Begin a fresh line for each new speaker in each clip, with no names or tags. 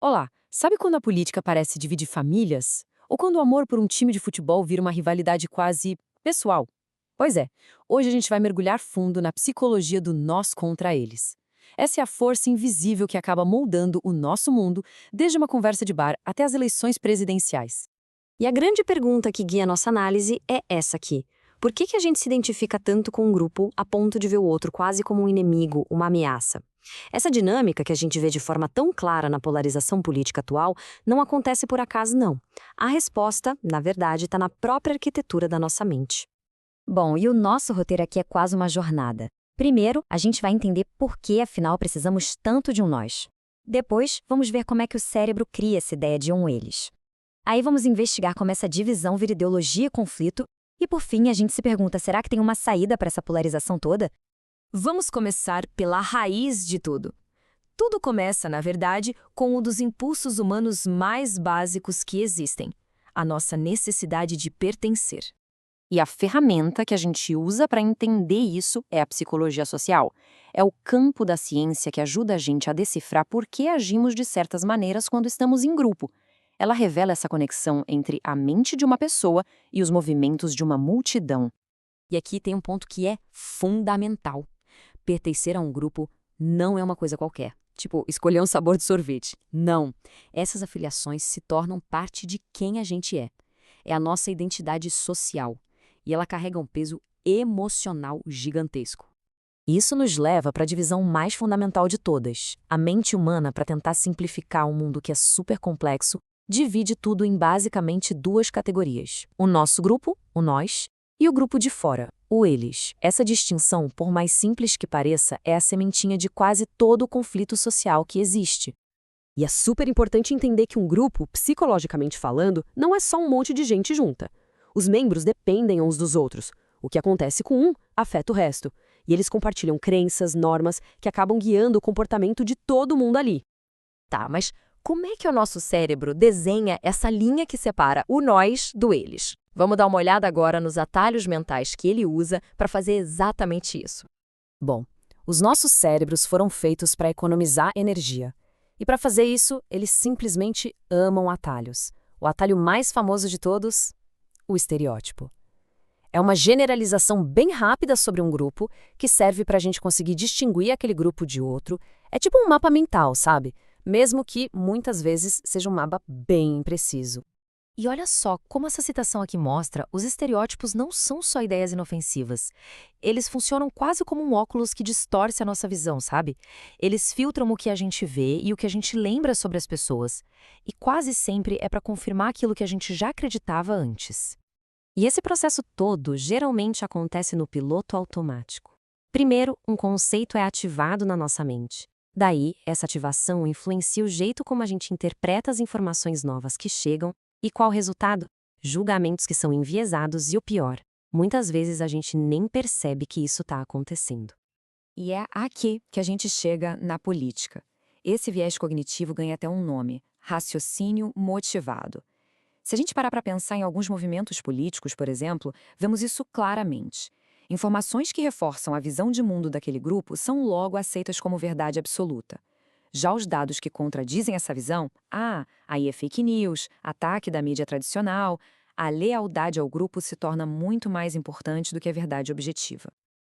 Olá, sabe quando a política parece dividir famílias? Ou quando o amor por um time de futebol vira uma rivalidade quase pessoal? Pois é, hoje a gente vai mergulhar fundo na psicologia do nós contra eles. Essa é a força invisível que acaba moldando o nosso mundo, desde uma conversa de bar até as eleições presidenciais.
E a grande pergunta que guia nossa análise é essa aqui. Por que a gente se identifica tanto com um grupo a ponto de ver o outro quase como um inimigo, uma ameaça? Essa dinâmica que a gente vê de forma tão clara na polarização política atual não acontece por acaso, não. A resposta, na verdade, está na própria arquitetura da nossa mente.
Bom, e o nosso roteiro aqui é quase uma jornada. Primeiro, a gente vai entender por que, afinal, precisamos tanto de um nós. Depois, vamos ver como é que o cérebro cria essa ideia de um eles. Aí vamos investigar como essa divisão vira ideologia e conflito. E por fim, a gente se pergunta, será que tem uma saída para essa polarização toda?
Vamos começar pela raiz de tudo. Tudo começa, na verdade, com um dos impulsos humanos mais básicos que existem: a nossa necessidade de pertencer.
E a ferramenta que a gente usa para entender isso é a psicologia social. É o campo da ciência que ajuda a gente a decifrar por que agimos de certas maneiras quando estamos em grupo. Ela revela essa conexão entre a mente de uma pessoa e os movimentos de uma multidão.
E aqui tem um ponto que é fundamental. Pertencer a um grupo não é uma coisa qualquer. Tipo, escolher um sabor de sorvete. Não. Essas afiliações se tornam parte de quem a gente é. É a nossa identidade social. E ela carrega um peso emocional gigantesco. Isso nos leva para a divisão mais fundamental de todas. A mente humana, para tentar simplificar um mundo que é super complexo, divide tudo em basicamente duas categorias: o nosso grupo, o nós, e o grupo de fora, o eles. Essa distinção, por mais simples que pareça, é a sementinha de quase todo o conflito social que existe. E é super importante entender que um grupo, psicologicamente falando, não é só um monte de gente junta. Os membros dependem uns dos outros. O que acontece com um afeta o resto. E eles compartilham crenças, normas que acabam guiando o comportamento de todo mundo ali.
Tá, mas como é que o nosso cérebro desenha essa linha que separa o nós do eles? Vamos dar uma olhada agora nos atalhos mentais que ele usa para fazer exatamente isso.
Bom, os nossos cérebros foram feitos para economizar energia. E para fazer isso, eles simplesmente amam atalhos. O atalho mais famoso de todos, o estereótipo. É uma generalização bem rápida sobre um grupo que serve para a gente conseguir distinguir aquele grupo de outro. É tipo um mapa mental, sabe? Mesmo que, muitas vezes, seja um mapa bem impreciso.
E olha só como essa citação aqui mostra, os estereótipos não são só ideias inofensivas. Eles funcionam quase como um óculos que distorce a nossa visão, sabe? Eles filtram o que a gente vê e o que a gente lembra sobre as pessoas. E quase sempre é para confirmar aquilo que a gente já acreditava antes.
E esse processo todo geralmente acontece no piloto automático. Primeiro, um conceito é ativado na nossa mente. Daí, essa ativação influencia o jeito como a gente interpreta as informações novas que chegam. E qual o resultado? Julgamentos que são enviesados e o pior, muitas vezes a gente nem percebe que isso está acontecendo.
E é aqui que a gente chega na política. Esse viés cognitivo ganha até um nome: raciocínio motivado. Se a gente parar para pensar em alguns movimentos políticos, por exemplo, vemos isso claramente. Informações que reforçam a visão de mundo daquele grupo são logo aceitas como verdade absoluta. Já os dados que contradizem essa visão, aí é fake news, ataque da mídia tradicional, a lealdade ao grupo se torna muito mais importante do que a verdade objetiva.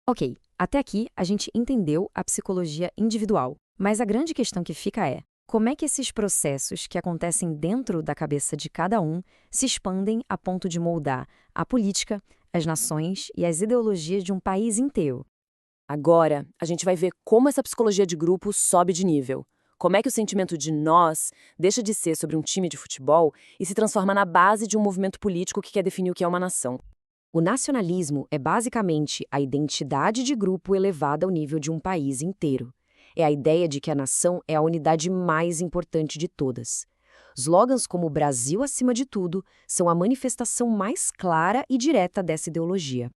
Ok, até aqui a gente entendeu a psicologia individual, mas a grande questão que fica é: como é que esses processos que acontecem dentro da cabeça de cada um se expandem a ponto de moldar a política, as nações e as ideologias de um país inteiro?
Agora, a gente vai ver como essa psicologia de grupo sobe de nível. Como é que o sentimento de nós deixa de ser sobre um time de futebol e se transforma na base de um movimento político que quer definir o que é uma nação.
O nacionalismo é basicamente a identidade de grupo elevada ao nível de um país inteiro. É a ideia de que a nação é a unidade mais importante de todas. Slogans como o Brasil acima de tudo são a manifestação mais clara e direta dessa ideologia.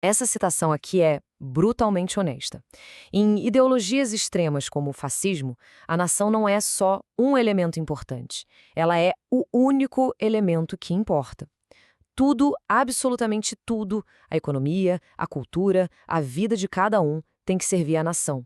Essa citação aqui é brutalmente honesta. Em ideologias extremas como o fascismo, a nação não é só um elemento importante. Ela é o único elemento que importa. Tudo, absolutamente tudo, a economia, a cultura, a vida de cada um, tem que servir à nação.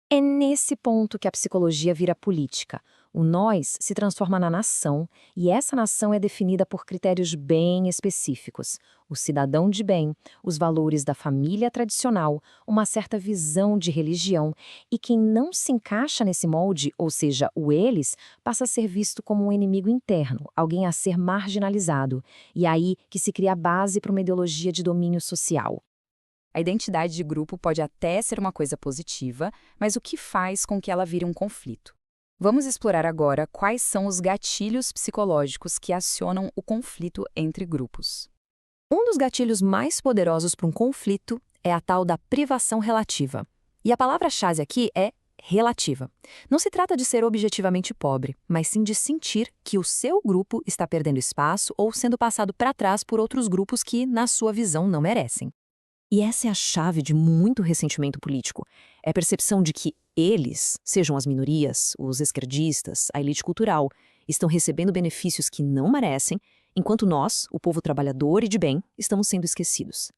É nesse ponto que a psicologia vira política, O nós se transforma na nação, e essa nação é definida por critérios bem específicos. O cidadão de bem, os valores da família tradicional, uma certa visão de religião, e quem não se encaixa nesse molde, ou seja, o eles, passa a ser visto como um inimigo interno, alguém a ser marginalizado, e é aí que se cria a base para uma ideologia de domínio social.
A identidade de grupo pode até ser uma coisa positiva, mas o que faz com que ela vire um conflito? Vamos explorar agora quais são os gatilhos psicológicos que acionam o conflito entre grupos.
Um dos gatilhos mais poderosos para um conflito é a tal da privação relativa. E a palavra-chave aqui é relativa. Não se trata de ser objetivamente pobre, mas sim de sentir que o seu grupo está perdendo espaço ou sendo passado para trás por outros grupos que, na sua visão, não merecem. E essa é a chave de muito ressentimento político. É a percepção de que eles, sejam as minorias, os esquerdistas, a elite cultural, estão recebendo benefícios que não merecem, enquanto nós, o povo trabalhador e de bem, estamos sendo esquecidos.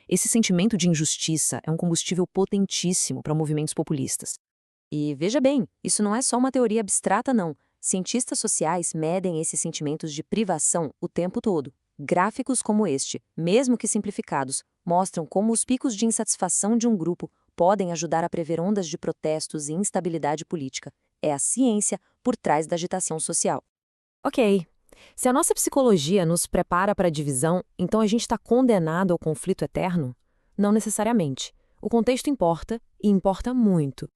Esse sentimento de injustiça é um combustível potentíssimo para movimentos populistas.
E veja bem, isso não é só uma teoria abstrata, não. Cientistas sociais medem esses sentimentos de privação o tempo todo. Gráficos como este, mesmo que simplificados, mostram como os picos de insatisfação de um grupo podem ajudar a prever ondas de protestos e instabilidade política. É a ciência por trás da agitação social.
Ok. Se a nossa psicologia nos prepara para a divisão, então a gente está condenado ao conflito eterno? Não necessariamente. O contexto importa, e importa muito.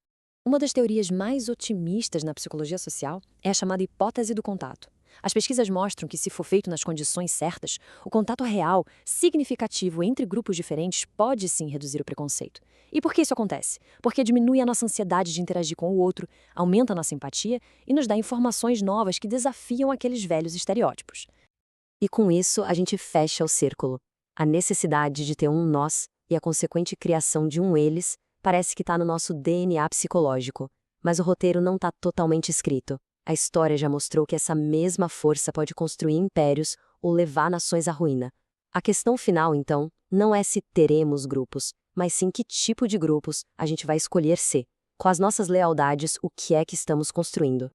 Uma das teorias mais otimistas na psicologia social é a chamada hipótese do contato. As pesquisas mostram que, se for feito nas condições certas, o contato real, significativo entre grupos diferentes pode sim reduzir o preconceito. E por que isso acontece? Porque diminui a nossa ansiedade de interagir com o outro, aumenta a nossa empatia e nos dá informações novas que desafiam aqueles velhos estereótipos.
E com isso, a gente fecha o círculo. A necessidade de ter um nós e a consequente criação de um eles parece que está no nosso DNA psicológico. Mas o roteiro não está totalmente escrito. A história já mostrou que essa mesma força pode construir impérios ou levar nações à ruína. A questão final, então, não é se teremos grupos, mas sim que tipo de grupos a gente vai escolher ser. Com as nossas lealdades, o que é que estamos construindo?